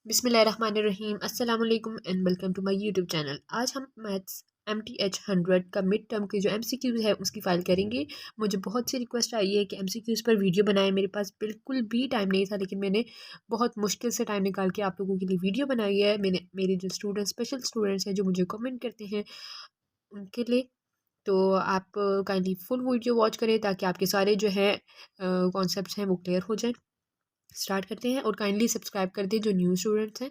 बिस्मिल्लाहिर्रहमानिर्रहीम अस्सलाम वालेकुम and welcome to my YouTube channel. आज हम मैथ्स MTH 100 का मिड टर्म के जो MCQs है उसकी फ़ाइल करेंगे। मुझे बहुत सी रिक्वेस्ट आई है कि MCQs पर वीडियो बनाएं। मेरे पास बिल्कुल भी टाइम नहीं था, लेकिन मैंने बहुत मुश्किल से टाइम निकाल के आप लोगों के लिए वीडियो बनाई है। मैंने मेरे जो स्पेशल स्टूडेंट्स हैं जो मुझे कमेंट करते हैं उनके लिए, तो आप काइंडली फुल वीडियो वॉच करें ताकि आपके सारे जो है कॉन्सेप्ट्स हैं वो क्लियर हो जाएं। स्टार्ट करते हैं और काइंडली सब्सक्राइब कर दें जो न्यू स्टूडेंट्स हैं।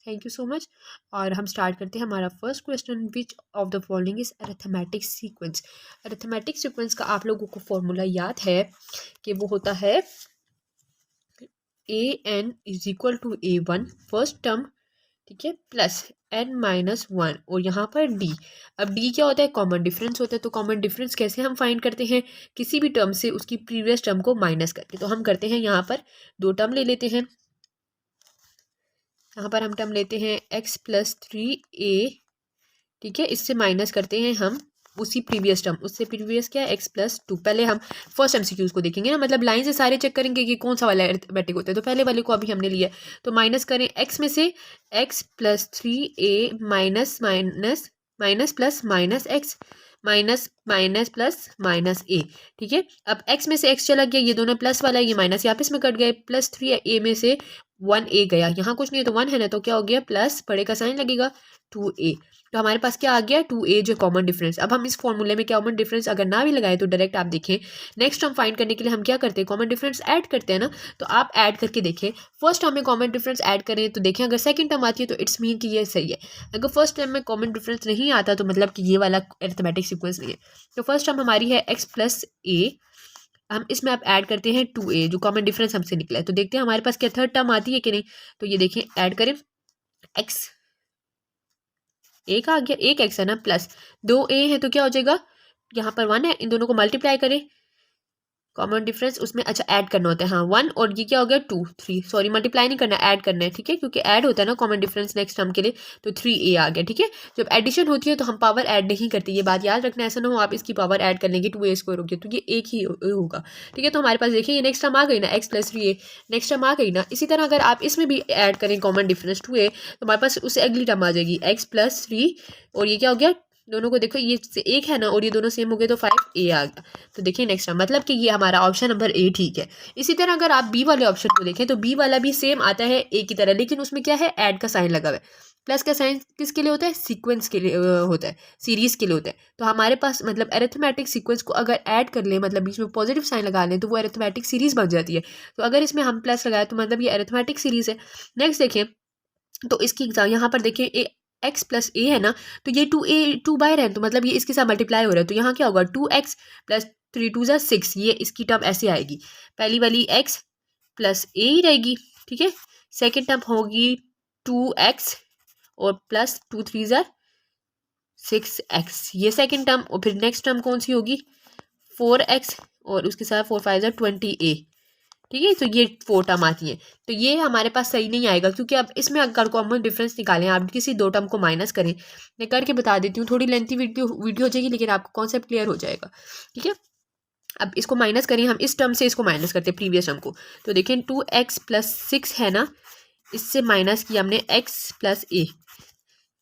Thank you so much. और हम स्टार्ट करते हैं। हमारा first question, which of the following is arithmetic sequence. Arithmetic sequence का आप लोगों को फॉर्मूला याद है कि वो होता है an is equal to a1 first term, ठीक है, प्लस n-1 और यहाँ पर d। अब d क्या होता है? कॉमन डिफरेंस होता है। तो कॉमन डिफरेंस कैसे हम फाइंड करते हैं? किसी भी टर्म से उसकी प्रीवियस टर्म को माइनस करके। तो हम करते हैं, यहाँ पर दो टर्म ले लेते हैं। यहाँ पर हम टर्म लेते हैं x+3a, ठीक है, इससे माइनस करते हैं हम उसी प्रीवियस टर्म, उससे प्रीवियस क्या है x+2। पहले हम फर्स्ट MCQs को देखेंगे ना, मतलब लाइन से सारे चेक करेंगे कि कौन सा वाला अरिथमेटिक होता है। तो पहले वाले को अभी हमने लिया, तो माइनस करें x में से x+3a minus minus minus plus minus x minus minus plus minus a, ठीक है। अब x में से x चला गया, ये दोनों प्लस वाला है, ये माइनस यहाँ पे इसमें कट गए। +3a में से 1a गया, यहाँ कुछ नहीं है तो 1 है ना, तो क्या हो गया? प्लस बड़े का साइन लगेगा 2a। तो हमारे पास क्या आ गया? 2a जो कॉमन डिफरेंस। अब हम इस फॉर्मूले में कॉमन डिफरेंस अगर ना भी लगाए तो डायरेक्ट आप देखें, नेक्स्ट टर्म फाइंड करने के लिए हम क्या करते हैं? कॉमन डिफरेंस ऐड करते हैं ना। तो आप ऐड करके देखें, फर्स्ट टर्म में कॉमन डिफरेंस ऐड करें तो देखें अगर सेकंड टर्म आती है तो इट्स मीन कि ये सही है। अगर फर्स्ट टर्म में कॉमन डिफरेंस नहीं आता तो मतलब कि ये वाला अरिथमेटिक सीक्वेंस नहीं है। तो फर्स्ट टर्म हमारी है x+a, हम इसमें आप ऐड करते हैं 2a जो कॉमन डिफरेंस हमसे निकला है। तो देखते हैं हमारे पास क्या थर्ड टर्म आती है कि नहीं। तो ये देखें, ऐड करें, x एक आ गया, एक x है ना, प्लस 2a है तो क्या हो जाएगा? यहाँ पर 1 है, इन दोनों को मल्टीप्लाई करें, कॉमन डिफरेंस उसमें अच्छा ऐड करना होता है, हाँ 1 और ये क्या हो गया 2 3, सॉरी मल्टीप्लाई नहीं करना, ऐड करना है, ठीक है, क्योंकि ऐड होता है ना कॉमन डिफरेंस नेक्स्ट टर्म के लिए। तो 3a आ गया, ठीक है। जब एडिशन होती है तो हम पावर ऐड नहीं करते, ये बात याद रखना, ऐसा ना हो आप इसकी पावर ऐड कर लेंगे 2a स्क्वायर हो गया, तो ये एक ही होगा, ठीक है। तो हमारे पास देखिए ये नेक्स्ट टर्म आ गई ना, x+3a नेक्स्ट टर्म आ गई ना। इसी तरह अगर आप इसमें भी ऐड करें कॉमन डिफरेंस 2a तो हमारे पास उससे अगली टर्म आ जाएगी x+3, और ये क्या हो गया? दोनों को देखो, ये एक है ना और ये दोनों सेम हो गए तो 5a आ गया। तो देखिए नेक्स्ट टाइम, मतलब कि ये हमारा ऑप्शन नंबर ए ठीक है। इसी तरह अगर आप बी वाले ऑप्शन को देखें तो बी वाला भी सेम आता है ए की तरह, लेकिन उसमें क्या है? ऐड का साइन लगा हुआ है। प्लस का साइन किसके लिए होता है? सीक्वेंस के लिए होता है, सीरीज के लिए होता है। तो हमारे पास मतलब अरिथमेटिक सीक्वेंस को अगर ऐड कर ले, मतलब बीच में पॉजिटिव साइन लगा लें, तो वो अरिथमेटिक सीरीज बन जाती है। तो अगर इसमें हम प्लस लगाए तो मतलब ये अरिथमेटिक सीरीज है। नेक्स्ट देखें, तो इसकी एग्जाम यहाँ पर देखिए x+a है ना, तो ये 2 है तो मतलब ये इसके साथ मल्टीप्लाई हो रहा है, तो यहाँ क्या होगा? 2x+3 2 = 6, ये इसकी टर्म ऐसे आएगी, पहली वाली x+a ही रहेगी, ठीक है। सेकेंड टर्म होगी 2x और प्लस 2 3 = 6x, ये सेकेंड टर्म। और फिर नेक्स्ट टर्म कौन सी होगी? 4x और उसके साथ 4 5 = 20a, ठीक है। तो ये 4 टर्म आती है, तो ये हमारे पास सही नहीं आएगा, क्योंकि अब इसमें अगर कॉमन डिफरेंस निकालें, आप किसी दो टर्म को माइनस करें, मैं करके बता देती हूँ, थोड़ी लेंथी वीडियो हो जाएगी लेकिन आपको कॉन्सेप्ट क्लियर हो जाएगा, ठीक है। अब इसको माइनस करें, हम इस टर्म से इसको माइनस करते हैं प्रीवियस टर्म को। तो देखें 2x+6 है ना, इससे माइनस किया हमने x+a,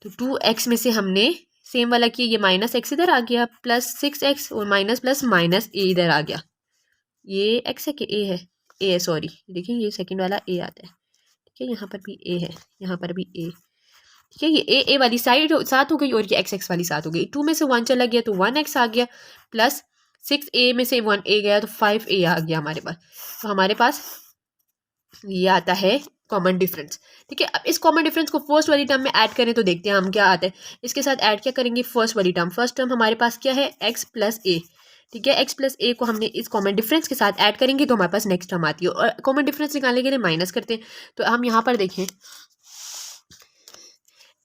तो 2x में से हमने सेम वाला किया, ये माइनस x इधर आ गया, +6x और माइनस प्लस माइनस a इधर आ गया। ये x है कि a है? a है, सॉरी, देखिए ये सेकंड वाला a आता है, ठीक है। यहाँ पर भी a है, यहाँ पर भी a, ठीक है। ये a वाली साइड साथ हो गई और ये x वाली साथ हो गई। 2 में से 1 चला गया तो 1x आ गया, प्लस 6a में से 1a गया तो 5a आ गया हमारे पास। तो हमारे पास ये आता है कॉमन डिफरेंस, ठीक है। अब इस कॉमन डिफरेंस को फर्स्ट वाली टर्म में ऐड करें तो देखते हैं हम क्या आता है। इसके साथ ऐड क्या करेंगे? फर्स्ट वाली टर्म। फर्स्ट टर्म हमारे पास क्या है? x+a, ठीक है। x+a को हमने इस कॉमन डिफरेंस के साथ ऐड करेंगे तो हमारे पास नेक्स्ट टर्म आती है, और कॉमन डिफरेंस निकालने के लिए माइनस करते हैं। तो हम यहाँ पर देखें,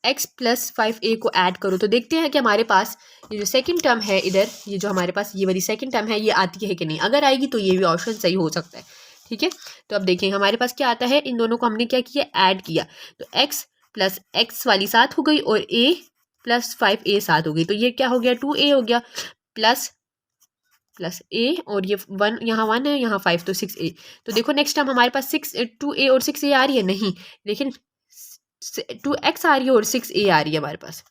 x+5a को ऐड करो तो देखते हैं कि हमारे पास ये जो सेकंड टर्म है इधर, ये जो हमारे पास ये वाली सेकंड टर्म है, ये आती है कि नहीं। अगर आएगी तो ये भी ऑप्शन सही हो सकता है, ठीक है। तो अब देखें हमारे पास क्या आता है, इन दोनों को हमने क्या किया? ऐड किया, तो x+x वाली साथ हो गई और a+5a साथ हो गई, तो ये क्या हो गया? 2a हो गया, प्लस प्लस a और ये 1, यहाँ 1 है, यहाँ 5, तो 6a। तो देखो नेक्स्ट टर्म हमारे पास 2a और 6a आ रही है, नहीं, लेकिन 2x आ रही है और 6a आ रही है हमारे पास।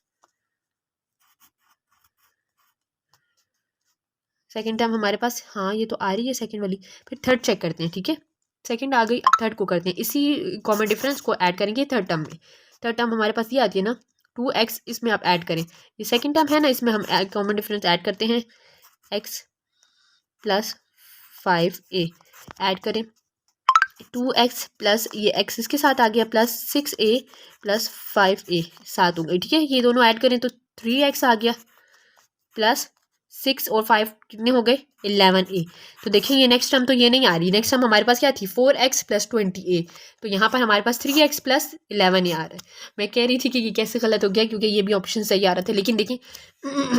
सेकंड टर्म हमारे पास, हाँ ये तो आ रही है सेकंड वाली। फिर थर्ड चेक करते हैं, ठीक है, सेकंड आ गई, थर्ड को करते हैं, इसी कॉमन डिफरेंस को ऐड करेंगे थर्ड टर्म में। थर्ड टर्म हमारे पास ये आती है ना 2x, इसमें आप ऐड करें, ये सेकंड टर्म है ना, इसमें हम कॉमन डिफरेंस ऐड करते हैं, x प्लस 5a ऐड करें, 2x प्लस ये x इसके साथ आ गया प्लस 6a प्लस 5a 7 हो गई, ठीक है, ये दोनों ऐड करें तो 3x आ गया प्लस 6 और 5 कितने हो गए 11a। तो देखिए ये नेक्स्ट टर्म तो ये नहीं आ रही, नेक्स्ट टर्म हमारे पास क्या थी 4x प्लस 20a, तो यहाँ पर हमारे पास 3x प्लस 11a आ रहा है। मैं कह रही थी कि ये कैसे गलत हो गया, क्योंकि ये भी ऑप्शन सही आ रहा था, लेकिन देखिए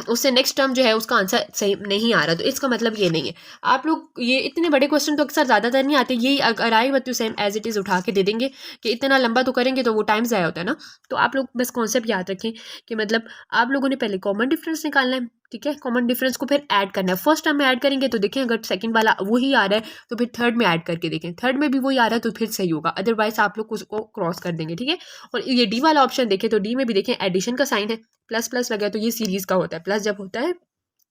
उससे नेक्स्ट टर्म जो है उसका आंसर सही नहीं आ रहा, तो इसका मतलब ये नहीं है। आप लोग ये इतने बड़े क्वेश्चन तो अक्सर ज़्यादातर नहीं आते, यही अगर आए बच्चों सेम एज इट इज़ उठा के दे देंगे, कि इतना लंबा तो करेंगे तो वो टाइम ज़ाया होता है ना। तो आप लोग बस कॉन्सेप्ट याद रखें कि मतलब आप लोगों ने पहले कॉमन डिफरेंस निकालना है, ठीक है, कॉमन डिफरेंस को फिर ऐड करना है। फर्स्ट टर्म में ऐड करेंगे तो देखें अगर सेकंड वाला वही आ रहा है तो फिर थर्ड में ऐड करके देखें, थर्ड में भी वही आ रहा है तो फिर सही होगा, अदरवाइज आप लोग उसको क्रॉस कर देंगे, ठीक है। और ये डी वाला ऑप्शन देखें तो डी में भी देखें एडिशन का साइन है, प्लस प्लस लगा तो ये सीरीज का होता है, प्लस जब होता है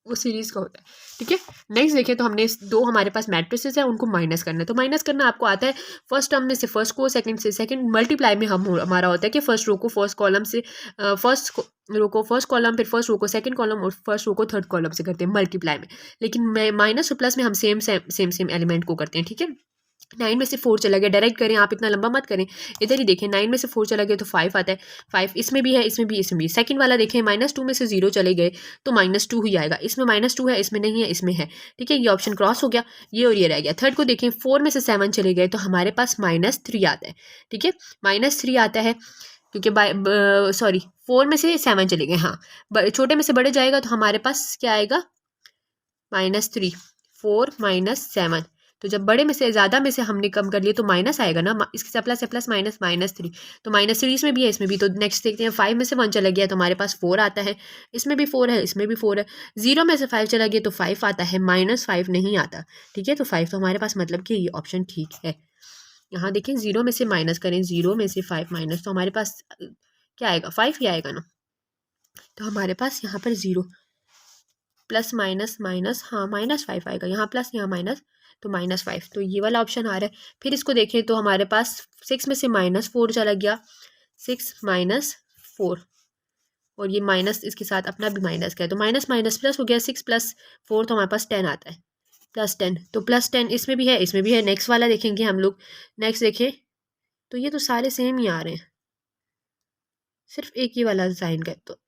वो सीरीज का होता है, ठीक है। नेक्स्ट देखिए तो हमने दो हमारे पास मैट्रिसेस है उनको माइनस करना है, तो माइनस करना आपको आता है फर्स्ट टर्म में से फर्स्ट को, सेकंड से सेकंड, मल्टीप्लाई में हम हमारा होता है कि फर्स्ट रो को फर्स्ट कॉलम से फर्स्ट रो को फर्स्ट कॉलम, फिर फर्स्ट रो को सेकंड कॉलम और फर्स्ट रो को थर्ड कॉलम से करते हैं मल्टीप्लाई में। लेकिन माइनस और प्लस में हम सेम एलिमेंट को करते हैं, ठीक है। 9 में से 4 चला गया, डायरेक्ट करें आप, इतना लंबा मत करें, इधर ही देखें 9 में से 4 चला गया तो 5 आता है, 5 इसमें भी है इसमें भी इसमें भी। सेकंड वाला देखें -2 में से 0 चले गए तो -2 ही आएगा, इसमें -2 है इसमें नहीं है इसमें है, ठीक है, ये ऑप्शन क्रॉस हो गया, ये और ये रह गया। थर्ड को देखें 4 में से 7 चले गए तो हमारे पास -3 आता है, ठीक है, -3 आता है, क्योंकि सॉरी 4 में से 7 चले गए, हाँ छोटे में से बड़े जाएगा तो हमारे पास क्या आएगा -3, 4 -7, तो जब बड़े में से ज़्यादा में से हमने कम कर लिया तो माइनस आएगा ना, इसके साथ प्लस है, प्लस -3, तो -3 इसमें भी है इसमें भी। तो नेक्स्ट देखते हैं 5 में से 1 चला गया तो हमारे पास 4 आता है, इसमें भी 4 है इसमें भी 4 है। 0 में से 5 चला गया तो 5 आता है, -5 नहीं आता, ठीक है। तो 5 तो हमारे पास मतलब कि ये ऑप्शन ठीक है। यहाँ देखें 0 में से माइनस करें, 0 में से 5 माइनस, तो हमारे पास क्या आएगा 5 ही आएगा ना, तो हमारे पास यहाँ पर 0 प्लस माइनस माइनस, हाँ -5 आएगा, यहाँ प्लस यहाँ माइनस तो -5, तो ये वाला ऑप्शन आ रहा है। फिर इसको देखें तो हमारे पास 6 में से -4 चला गया, 6 -4 और ये माइनस इसके साथ अपना भी माइनस का है तो माइनस माइनस प्लस हो गया, 6 + 4 तो हमारे पास 10 आता है, +10, तो +10 इसमें भी है इसमें भी है। नेक्स्ट वाला देखेंगे हम लोग, नेक्स्ट देखें तो ये तो सारे सेम ही आ रहे हैं, सिर्फ एक ही वाला साइन का, तो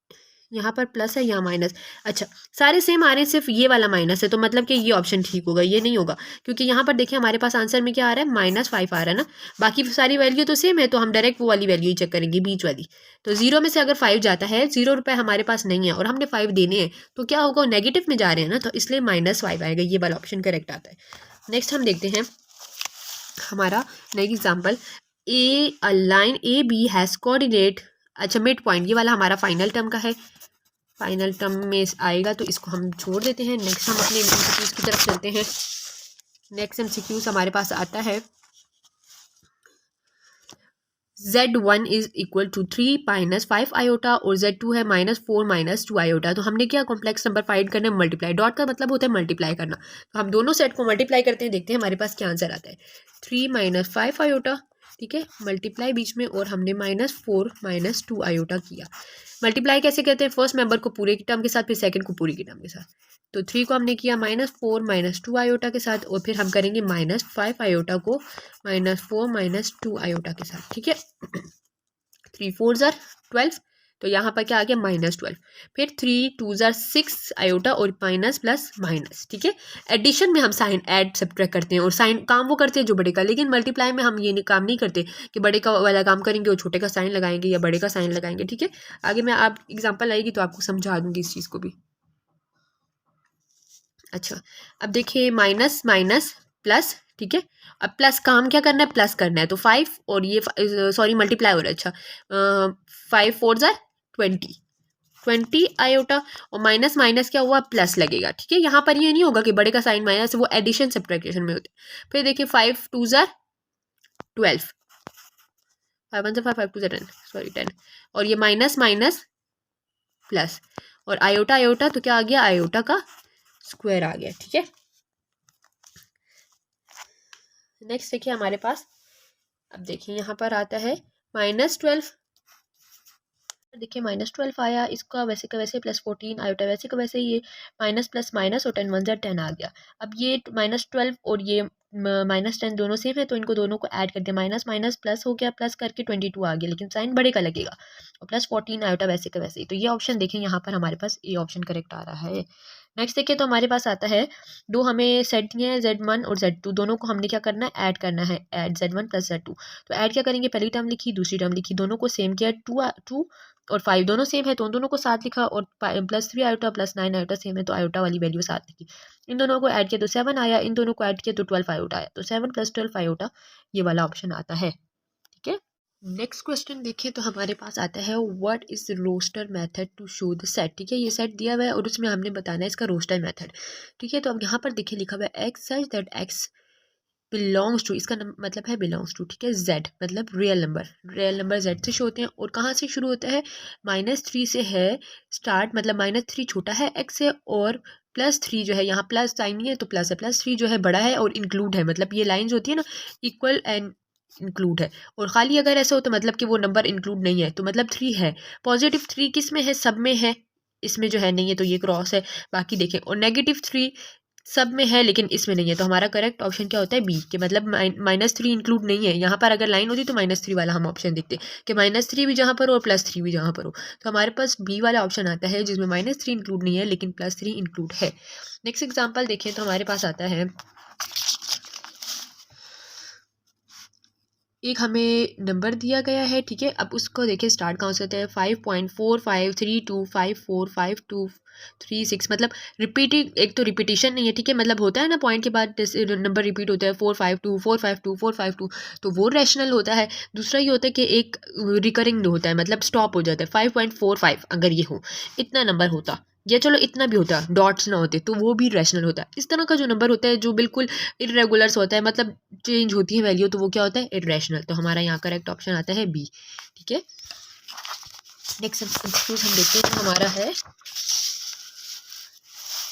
यहाँ पर प्लस है यहाँ माइनस, अच्छा सारे सेम आ रहे हैं, सिर्फ ये वाला माइनस है, तो मतलब कि ये ऑप्शन ठीक होगा, ये नहीं होगा, क्योंकि यहाँ पर देखिए हमारे पास आंसर में क्या आ रहा है -5 आ रहा है ना, बाकी सारी वैल्यू तो सेम है, तो हम डायरेक्ट वो वाली वैल्यू ही चेक करेंगे बीच वाली। तो 0 में से अगर 5 जाता है, 0 रुपये हमारे पास नहीं है और हमने 5 देने हैं तो क्या होगा, नेगेटिव में जा रहे हैं ना, तो इसलिए -5 आएगा, ये वाला ऑप्शन करेक्ट आता है। नेक्स्ट हम देखते हैं हमारा next example, a line AB has coordinate, अच्छा मिड पॉइंट, ये वाला हमारा फाइनल टर्म का है, फाइनल टर्म में आएगा तो इसको हम छोड़ देते हैं। नेक्स्ट हम अपने एमसीक्यूज की तरफ चलते हैं। नेक्स्ट एमसीक्यूज हमारे पास आता है Z1 is equal to 3 - 5 iota और Z2 है -4 - 2 आयोटा। तो हमने क्या कॉम्प्लेक्स नंबर फाइंड करना है, मल्टीप्लाई, डॉट का मतलब होता है मल्टीप्लाई करना, तो हम दोनों सेट को मल्टीप्लाई करते हैं, देखते हैं हमारे पास क्या आंसर आता है। 3 - 5 आयोटा, ठीक है, मल्टीप्लाई बीच में और हमने -4 - 2 आयोटा किया। मल्टीप्लाई कैसे करते हैं, फर्स्ट मेंबर को पूरे की टर्म के साथ, फिर सेकंड को पूरी की टर्म के साथ। तो 3 को हमने किया -4 - 2 आयोटा के साथ और फिर हम करेंगे -5 आयोटा को -4 - 2 आयोटा के साथ, ठीक है। 3 4 ज़ार 12, तो यहाँ पर क्या आ गया -12, फिर 3 2 ज़ार 6 आयोटा और माइनस प्लस माइनस, ठीक है। एडिशन में हम साइन ऐड सब्ट्रैक्ट करते हैं और साइन काम वो करते हैं जो बड़े का, लेकिन मल्टीप्लाई में हम ये काम नहीं करते कि बड़े का वाला काम करेंगे और छोटे का साइन लगाएंगे या बड़े का साइन लगाएंगे, ठीक है। आगे मैं आप एग्जाम्पल आएगी तो आपको समझा दूंगी इस चीज़ को भी। अच्छा अब देखिए माइनस माइनस प्लस, ठीक है, अब प्लस काम क्या करना है, प्लस करना है, तो 5 और ये सॉरी मल्टीप्लाई हो रहा है, अच्छा 5 4 ज़ार 20 आयोटा और माइनस माइनस क्या हुआ, प्लस लगेगा, ठीक है। यहाँ पर ये नहीं होगा कि बड़े का साइन माइनस, वो एडिशन सब्ट्रैक्शन में होते हैं। फिर देखिए 5 2 ज़ार 12 5 1 से 5 5 2 से 10 सॉरी 10 और ये माइनस माइनस प्लस और आयोटा आयोटा तो क्या आ गया आयोटा का स्क्वायर आ गया। ठीक है, नेक्स्ट देखिए हमारे पास, अब देखिए यहाँ पर आता है -12। देखिए -12 आया, इसका वैसे का वैसे +14 आयोटा वैसे का वैसे ये माइनस प्लस माइनस और 10 1 जा 10 आ गया। अब ये -12 और ये -10 दोनों सेम है तो इनको दोनों को ऐड कर दिया, माइनस माइनस प्लस हो गया, प्लस करके 22 आ गया, लेकिन साइन बड़े का लगेगा और +14 आयोटा वैसे का वैसे ही। तो ये ऑप्शन देखें यहाँ पर हमारे पास ये ऑप्शन करेक्ट आ रहा है। नेक्स्ट देखिए तो हमारे पास आता है दो हमें सेट दिए हैं Z1 और Z2, दोनों को हमने क्या करना है ऐड करना है, ऐड Z1 + Z2। तो ऐड क्या करेंगे, पहली टर्म लिखी दूसरी टर्म लिखी, दोनों को सेम किया, 2 और 5 दोनों सेम है तो उन दोनों को साथ लिखा और +3 आयोटा +9 आयोटा सेम है तो आयोटा वाली वैल्यू साथ लिखी। इन दोनों को ऐड किया तो 7 आया, इन दोनों को ऐड किया तो 12 आयोटा आया, तो 7 + 12 आयोटा ये वाला ऑप्शन आता है। ठीक है, नेक्स्ट क्वेश्चन देखिए तो हमारे पास आता है what is roster method to show the set. ठीक है, ये सेट दिया हुआ है और उसमें हमने बताना है इसका रोस्टर मेथड। ठीक है, तो अब यहाँ पर देखिए लिखा हुआ है x such that x belongs to, इसका मतलब है बिलोंग्स टू। ठीक है, जेड मतलब रियल नंबर जेड से शो होते हैं और कहाँ से शुरू होता है, -3 से है स्टार्ट, मतलब -3 छोटा है एक्स से और +3 जो है यहाँ प्लस साइन नहीं है तो प्लस है, +3 जो है बड़ा है और इंक्लूड है, मतलब ये लाइंस होती है ना इक्वल एंड इंक्लूड है, और खाली अगर ऐसा हो तो मतलब कि वो नंबर इंक्लूड नहीं है तो मतलब 3 है। +3 किस में है, सब में है, इसमें जो है नहीं है तो ये क्रॉस है। बाकी देखें और -3 सब में है लेकिन इसमें नहीं है तो हमारा करेक्ट ऑप्शन क्या होता है बी, के मतलब -3 इंक्लूड नहीं है। यहाँ पर अगर लाइन होती तो -3 वाला हम ऑप्शन देखते कि -3 भी जहाँ पर हो और +3 भी जहाँ पर हो, तो हमारे पास बी वाला ऑप्शन आता है जिसमें -3 इंक्लूड नहीं है लेकिन +3 इंक्लूड है। नेक्स्ट एग्जाम्पल देखें तो हमारे पास आता है एक हमें नंबर दिया गया है। ठीक है, अब उसको देखिए स्टार्ट कहाँ से होता है, 5.45325256, मतलब रिपीटिंग, एक तो रिपीटिशन नहीं है। ठीक है, मतलब होता है ना पॉइंट के बाद नंबर रिपीट होता है 452 तो वो रैशनल होता है। दूसरा ये होता है कि एक रिकरिंग होता है, मतलब स्टॉप हो जाता है 5.45, अगर ये हो इतना नंबर होता या चलो इतना भी होता डॉट्स ना होते तो वो भी रैशनल होता है। इस तरह का जो नंबर होता है जो बिल्कुल इरेगुलर्स होता है, मतलब चेंज होती है वैल्यू, तो वो क्या होता है इरेशनल, तो हमारा यहाँ करेक्ट ऑप्शन आता है बी। ठीक है, नेक्स्ट एक्सक्यूज हम देखते हैं तो हमारा है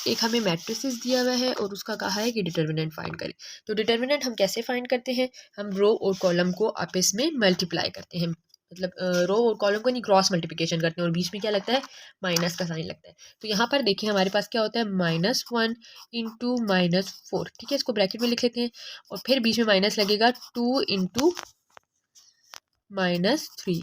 एक हमें मैट्रिसेस दिया हुआ है और उसका कहा है कि डिटर्मिनेंट फाइंड करें। तो डिटर्मिनेंट हम कैसे फाइंड करते हैं, हम रो और कॉलम को आपस में मल्टीप्लाई करते हैं, मतलब रो और कॉलम को नहीं क्रॉस मल्टीप्लिकेशन करते हैं और बीच में क्या लगता है माइनस का साइन लगता है। तो यहाँ पर देखिए हमारे पास क्या होता है -1 इंटू -4। ठीक है, इसको ब्रैकेट में लिख लेते हैं और फिर बीच में माइनस लगेगा 2 इंटू -3।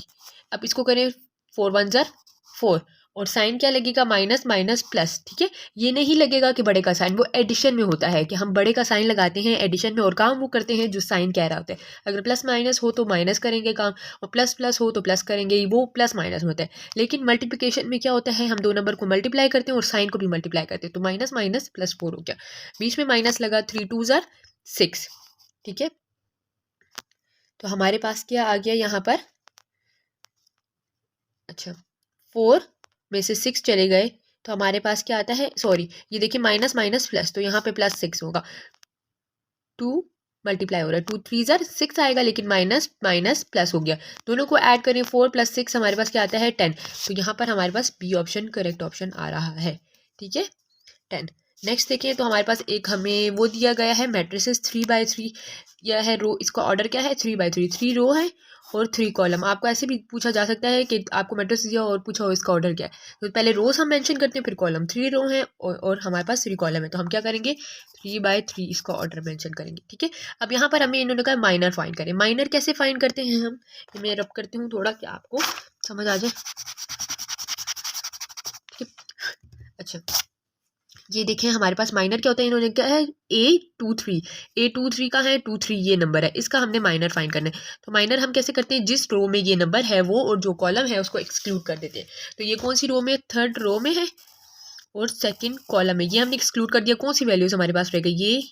अब इसको करें 4 1 ज़र 4 और साइन क्या लगेगा माइनस माइनस प्लस। ठीक है, ये नहीं लगेगा कि बड़े का साइन, वो एडिशन में होता है कि हम बड़े का साइन लगाते हैं एडिशन में और काम वो करते हैं जो साइन कह रहा होता है। अगर प्लस माइनस हो तो माइनस करेंगे काम, और प्लस प्लस हो तो प्लस करेंगे, वो प्लस माइनस होता है। लेकिन मल्टीप्लिकेशन में क्या होता है, हम दो नंबर को मल्टीप्लाई करते हैं और साइन को भी मल्टीप्लाई करते हैं, तो माइनस माइनस +4 हो गया, बीच में माइनस लगा 3 2 ज़र 6। ठीक है, तो हमारे पास क्या आ गया यहाँ पर, अच्छा 4 में से 6 चले गए तो हमारे पास क्या आता है, सॉरी ये देखिए माइनस माइनस प्लस, तो यहाँ पे +6 होगा, 2 मल्टीप्लाई हो रहा है, 2 3 ज़र 6 आएगा लेकिन माइनस माइनस प्लस हो गया, दोनों को ऐड करें 4 + 6 हमारे पास क्या आता है 10। तो यहाँ पर हमारे पास बी ऑप्शन करेक्ट ऑप्शन आ रहा है। ठीक है, 10। नेक्स्ट देखिए तो हमारे पास एक हमें वो दिया गया है मैट्रिसेस 3/3, यह है रो, इसका ऑर्डर क्या है 3/3, 3 रो है और 3 कॉलम। आपको ऐसे भी पूछा जा सकता है कि आपको मैट्रिक्स दिया और पूछा हो इसका ऑर्डर क्या है, तो पहले रोज हम मेंशन करते हैं फिर कॉलम। 3 रो है और हमारे पास 3 कॉलम है, तो हम क्या करेंगे 3/3 इसका ऑर्डर मेंशन करेंगे। ठीक है, अब यहाँ पर हमें इन्होंने कहा माइनर फाइंड करें। माइनर कैसे फाइंड करते हैं हम, मैं रब करती हूँ थोड़ा क्या आपको समझ आ जाए। ठीक है, अच्छा ये देखें हमारे पास माइनर क्या होता है, इन्होंने क्या है A23 का है 23 ये नंबर है, इसका हमने माइनर फाइंड करना है। तो माइनर हम कैसे करते हैं, जिस रो में ये नंबर है वो और जो कॉलम है उसको एक्सक्लूड कर देते हैं। तो ये कौन सी रो में, 3rd रो में है और 2nd कॉलम में, ये हमने एक्सक्लूड कर दिया। कौन सी वैल्यूज हमारे पास रहेगा, ये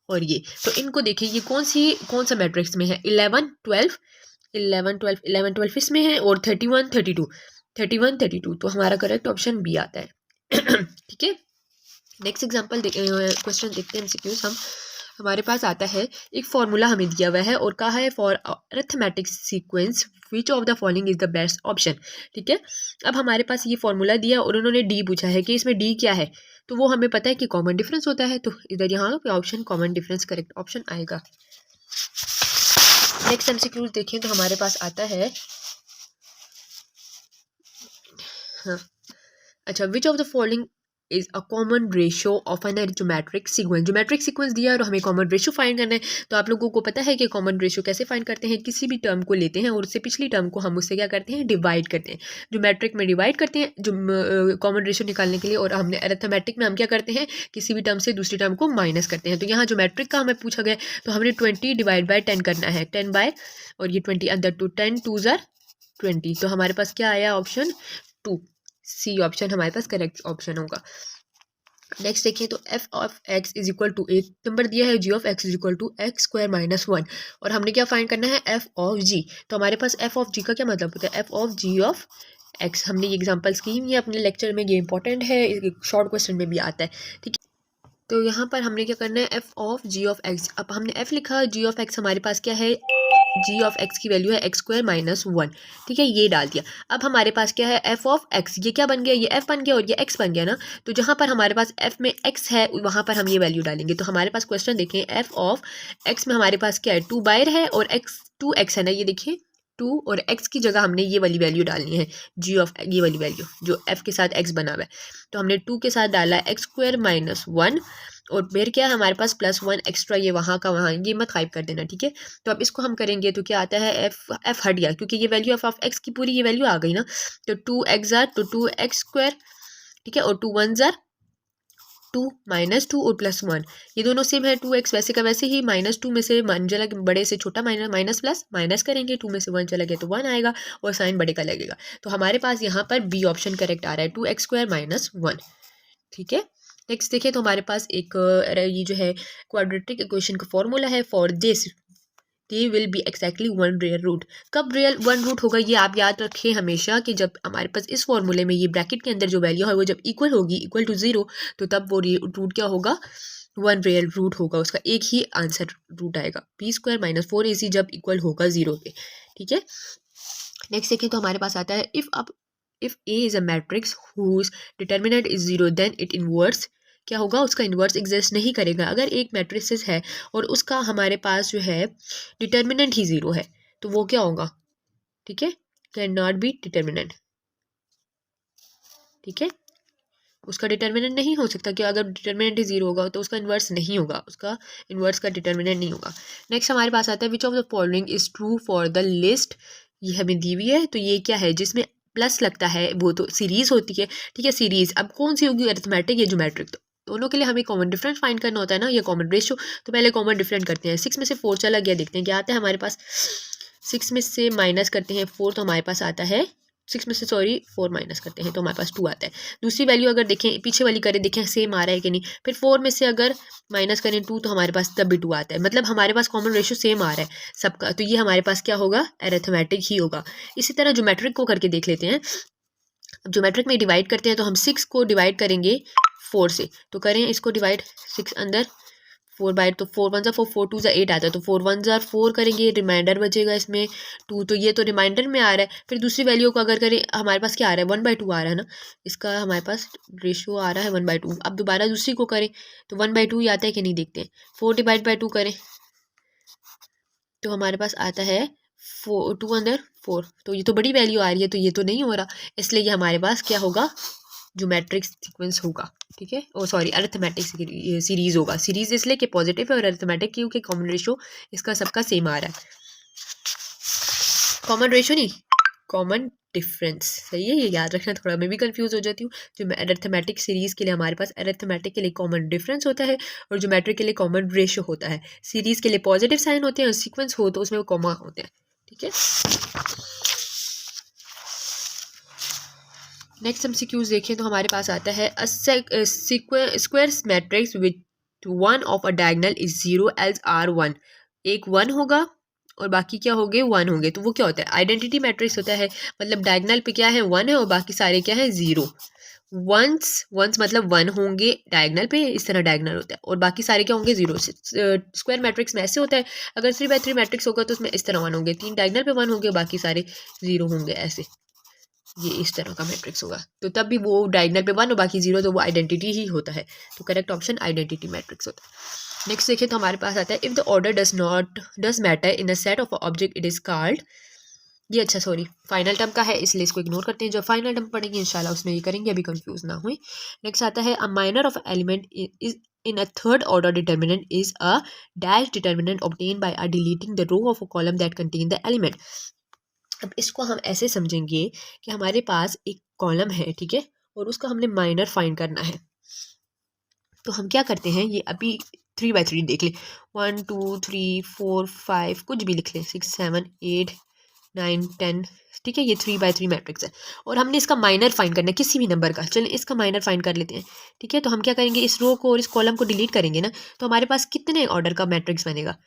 और ये, तो इनको देखें ये कौन सा मैट्रिक्स में है, 11 12 11 12 इसमें है और 31 32 तो हमारा करेक्ट ऑप्शन बी आता है। ठीक है, नेक्स्ट एग्जांपल क्वेश्चन देखते हैं एमसीक्यूज हम। हमारे पास आता है एक फॉर्मूला हमें दिया हुआ है और कहा है for arithmetic sequence which of the following is the best option. ठीक है, अब हमारे पास ये फॉर्मूला दिया और उन्होंने डी पूछा है कि इसमें डी क्या है, तो वो हमें पता है कि कॉमन डिफरेंस होता है, तो इधर यहाँ पे option common difference correct option आएगा। नेक्स्ट एमसीक्यूज देखें तो हमारे पास आता है हाँ अच्छा, which of the following is a common ratio of an geometric sequence. Geometric sequence दिया है और हमें कॉमन रेशियो फाइंड करना है। तो आप लोगों को पता है कि कॉमन रेशियो कैसे फाइंड करते हैं, किसी भी टर्म को लेते हैं और उससे पिछली टर्म को हम उससे क्या करते हैं, डिवाइड करते हैं। ज्योमेट्रिक में डिवाइड करते हैं जो कॉमन रेशियो निकालने के लिए, और हमने अरिथमेटिक में हम क्या करते हैं, किसी भी टर्म से दूसरी टर्म को माइनस करते हैं। तो यहाँ ज्योमेट्रिक का हमें पूछा गया तो हमने 20 डिवाइड बाय 10 करना है, 10 बाय और ये 20 अंदर टू 10 2 ज़ार 20। तो हमारे पास क्या आया ऑप्शन 2, सी ऑप्शन हमारे पास करेक्ट ऑप्शन होगा। नेक्स्ट देखिए तो f of x is equal to, एक नंबर दिया है g of x is equal to x square minus 1 और हमने क्या फाइंड करना है एफ ऑफ जी। तो हमारे पास एफ ऑफ जी का क्या मतलब होता है, f of g of x. हमने ये एग्जांपल्स की हुई है अपने लेक्चर में, ये इंपॉर्टेंट है, शॉर्ट क्वेश्चन में भी आता है। ठीक है, तो यहाँ पर हमने क्या करना है f of g of x. अब हमने एफ लिखा, जी ऑफ एक्स हमारे पास क्या है, जी ऑफ एक्स की वैल्यू है एक्स स्क्वायर माइनस 1। ठीक है, ये डाल दिया। अब हमारे पास क्या है एफ ऑफ एक्स, ये क्या बन गया, ये एफ बन गया और ये एक्स बन गया ना। तो जहाँ पर हमारे पास एफ में एक्स है वहाँ पर हम ये वैल्यू डालेंगे। तो हमारे पास क्वेश्चन देखें, एफ ऑफ एक्स में हमारे पास क्या है 2 बाहर है और एक्स 2x है ना, ये देखिए 2 और x की जगह हमने ये वाली वैल्यू डालनी है, जी ऑफ ये वाली वैल्यू जो f के साथ x बना हुआ है। तो हमने 2 के साथ डाला है एक्स स्क्वायर माइनस 1 और फिर क्या है हमारे पास +1 एक्स्ट्रा, ये वहाँ का वहाँ, ये मत गायब कर देना। ठीक है, तो अब इसको हम करेंगे तो क्या आता है एफ हट गया क्योंकि ये वैल्यू एफ ऑफ एक्स की पूरी ये वैल्यू आ गई ना। तो 2x ज़ार तो 2x स्क्वायर, ठीक है, और 2 1 ज़ार 2 -2 और +1, ये दोनों सेम है 2x वैसे का वैसे ही। -2 में से मान चला बड़े से छोटा माइनस प्लस माइनस करेंगे, 2 में से 1 चला गया तो 1 आएगा और साइन बड़े का लगेगा। तो हमारे पास यहाँ पर बी ऑप्शन करेक्ट आ रहा है, 2x स्क्वायर माइनस 1। ठीक है, नेक्स्ट देखिए तो हमारे पास एक ये जो है क्वाड्रेटिक इक्वेशन का फॉर्मूला है, for this they will be exactly 1 real root. कब रियल 1 रूट होगा ये आप याद रखें हमेशा कि जब हमारे पास इस फॉर्मूले में ये ब्रैकेट के अंदर जो वैल्यू है वो जब इक्वल होगी, इक्वल टू 0, तो तब वो रूट क्या होगा, 1 रियल रूट होगा। उसका एक ही आंसर रूट आएगा, बी स्क्वायर माइनस 4ac जब इक्वल होगा 0 पे। ठीक है, नेक्स्ट देखें तो हमारे पास आता है if A is a matrix whose determinant is 0 then it inverse, क्या होगा, उसका इन्वर्स एग्जिस्ट नहीं करेगा। अगर एक मैट्रिक्स है और उसका हमारे पास जो है डिटर्मिनेंट ही 0 है तो वो क्या होगा, ठीक है, कैन नॉट बी डिटर्मिनेंट। ठीक है, उसका डिटर्मिनेंट नहीं हो सकता कि अगर डिटर्मिनेंट ही 0 होगा तो उसका इन्वर्स नहीं होगा, उसका इन्वर्स का डिटर्मिनेंट नहीं होगा। नेक्स्ट हमारे पास आता है which of the following is true for the list, ये हमें दी हुई है। तो ये क्या है, जिसमें प्लस लगता है वो तो सीरीज होती है। ठीक है, सीरीज अब कौन सी होगी, अरिथमेटिक या ज्योमेट्रिक। तो दोनों के लिए हमें कॉमन डिफरेंस फाइंड करना होता है ना, या कॉमन रेशियो। तो पहले कॉमन डिफरेंस करते हैं, 6 में से 4 चला गया, देखते हैं क्या आता है हमारे पास। 6 में से माइनस करते हैं 4 तो हमारे पास आता है 6 में से 4 माइनस करते हैं तो हमारे पास 2 आता है। दूसरी वैल्यू अगर देखें पीछे वाली करें, देखें सेम आ रहा है कि नहीं। फिर 4 में से अगर माइनस करें 2 तो हमारे पास तब भी 2 आता है, मतलब हमारे पास कॉमन रेशियो सेम आ रहा है सबका। तो ये हमारे पास क्या होगा, अरिथमेटिक ही होगा। इसी तरह ज्योमेट्रिक को करके देख लेते हैं। ज्योमेट्रिक में डिवाइड करते हैं तो हम 6 को डिवाइड करेंगे 4 से, तो करें इसको डिवाइड 6 अंदर 4 बाय, तो 4 1 4 4 2 8 आता है, तो 4 1 4 करेंगे, रिमाइंडर बचेगा इसमें 2, तो ये तो रिमाइंडर में आ रहा है। फिर दूसरी वैल्यू को अगर करें हमारे पास क्या आ रहा है 1/2 आ रहा है ना, इसका हमारे पास रेशियो आ रहा है 1/2। अब दोबारा दूसरी को करें तो 1/2 ही आता है कि नहीं, देखते हैं। 4 डिवाइड बाई 2 करें तो हमारे पास आता है 2 अंदर 4, तो ये तो बड़ी वैल्यू आ रही है, तो ये तो नहीं हो रहा, इसलिए ये हमारे पास क्या होगा, ज्योमेट्रिक सीक्वेंस होगा। ठीक है, ओ सॉरी अरिथमेटिक सीरीज होगा। सीरीज इसलिए कि पॉजिटिव है और अरिथमेटिक क्योंकि कॉमन रेशियो इसका सबका सेम आ रहा है। कॉमन रेशियो नहीं, कॉमन डिफरेंस, सही है, ये याद रखना, थोड़ा मैं भी कंफ्यूज हो जाती हूँ। जो अरिथमेटिक सीरीज के लिए हमारे पास अरिथमेटिक के लिए कॉमन डिफरेंस होता है और ज्योमेट्रिक के लिए कॉमन रेशियो होता है। सीरीज के लिए पॉजिटिव साइन होते हैं और सीक्वेंस हो तो उसमें वो कॉमा होते हैं। ठीक है, नेक्स्ट हम सीक्यूज देखें तो हमारे पास आता है square matrix with one of a diagonal is 0 else R1, एक 1 होगा और बाकी क्या होंगे 1 होंगे, तो वो क्या होता है, आइडेंटिटी मैट्रिक्स होता है। मतलब डायगोनल पे क्या है 1 है और बाकी सारे क्या है 0, वंस मतलब 1 होंगे डायगनल पे, इस तरह डायगनल होता है, और बाकी सारे क्या होंगे 0 से। स्क्वायर मैट्रिक्स में ऐसे होता है, अगर 3x3 मैट्रिक्स होगा तो उसमें इस तरह 1 होंगे, 3 डायगनल पे 1 होंगे, बाकी सारे 0 होंगे ऐसे, ये इस तरह का मैट्रिक्स होगा। तो तब भी वो डायगनल पे 1 और बाकी 0, तो वो आइडेंटिटी ही होता है। तो करेक्ट ऑप्शन आइडेंटिटी मैट्रिक्स होता है। नेक्स्ट देखिए तो हमारे पास आता है, if the order does matter in the set of object it is called, ये अच्छा सॉरी फाइनल टर्म का है, इसलिए इसको इग्नोर करते हैं। जो फाइनल टर्म पढ़ेंगे इंशाल्लाह उसमें ये करेंगे, अभी कंफ्यूज ना हुए। नेक्स्ट आता है, a minor of element is in a third order determinant is a dash determinant obtained by a deleting the row of a column that contain the element। अब इसको हम ऐसे समझेंगे कि हमारे पास एक कॉलम है, ठीक है, और उसका हमने माइनर फाइंड करना है। तो हम क्या करते हैं, ये अभी 3x3 देख लें, 1 2 3 4 5 कुछ भी लिख लें, 6 7 8 9 10, ठीक है, ये 3x3 मैट्रिक्स है, और हमने इसका माइनर फाइंड करना है किसी भी नंबर का। चलिए इसका माइनर फाइंड कर लेते हैं, ठीक है। तो हम क्या करेंगे, इस रो को और इस कॉलम को डिलीट करेंगे ना, तो हमारे पास कितने ऑर्डर का मैट्रिक्स बनेगा।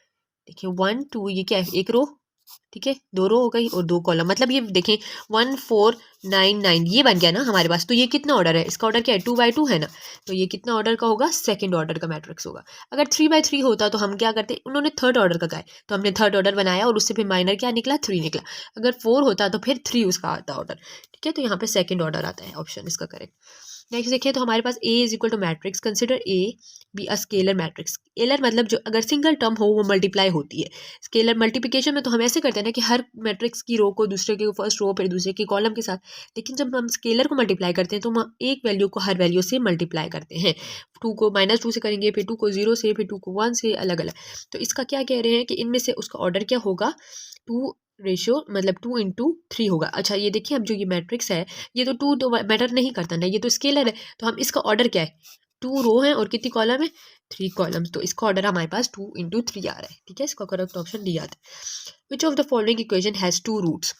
देखिए 1 2, ये क्या है, एक रो, ठीक है, 2 रो हो गई और 2 कॉलम, मतलब ये देखें 1 4 9 9 ये बन गया ना हमारे पास। तो ये कितना ऑर्डर है, इसका ऑर्डर क्या है, 2x2 है ना, तो ये कितना ऑर्डर का होगा, सेकंड ऑर्डर का मैट्रिक्स होगा। अगर 3x3 होता तो हम क्या करते, उन्होंने थर्ड ऑर्डर का कहा है तो हमने थर्ड ऑर्डर बनाया, और उससे फिर माइनर क्या निकला, 3 निकला। अगर 4 होता तो फिर 3 उसका आता ऑर्डर, ठीक है, तो यहाँ पे सेकेंड ऑर्डर आता है, ऑप्शन इसका करेक्ट। नेक्स्ट देखिए तो हमारे पास A is equal to matrix, consider A be a scalar matrix. Scalar मतलब जो अगर सिंगल टर्म हो वो मल्टीप्लाई होती है। स्केलर मल्टीप्लिकेशन में तो हम ऐसे करते हैं ना कि हर मैट्रिक्स की रो को दूसरे के फर्स्ट रो फिर दूसरे के कॉलम के साथ, लेकिन जब हम स्केलर को मल्टीप्लाई करते हैं तो हम एक वैल्यू को हर वैल्यू से मल्टीप्लाई करते हैं। 2 को -2 से करेंगे, फिर 2 को 0 से, फिर 2 को 1 से, अलग अलग। तो इसका क्या कह रहे हैं कि इनमें से उसका ऑर्डर क्या होगा, 2 रेशियो मतलब 2 इंटू 3 होगा। अच्छा ये देखिए, अब जो ये मैट्रिक्स है ये तो 2 तो मैटर नहीं करता ना, ये तो स्केलर है, तो हम इसका ऑर्डर क्या है, 2 रो है और कितनी कॉलम है, 3 कॉलम्स, तो इसका ऑर्डर हमारे पास 2 इंटू 3 आ रहा है, ठीक है। इसका करेक्ट ऑप्शन डी आता है। Which of the following equation has 2 roots.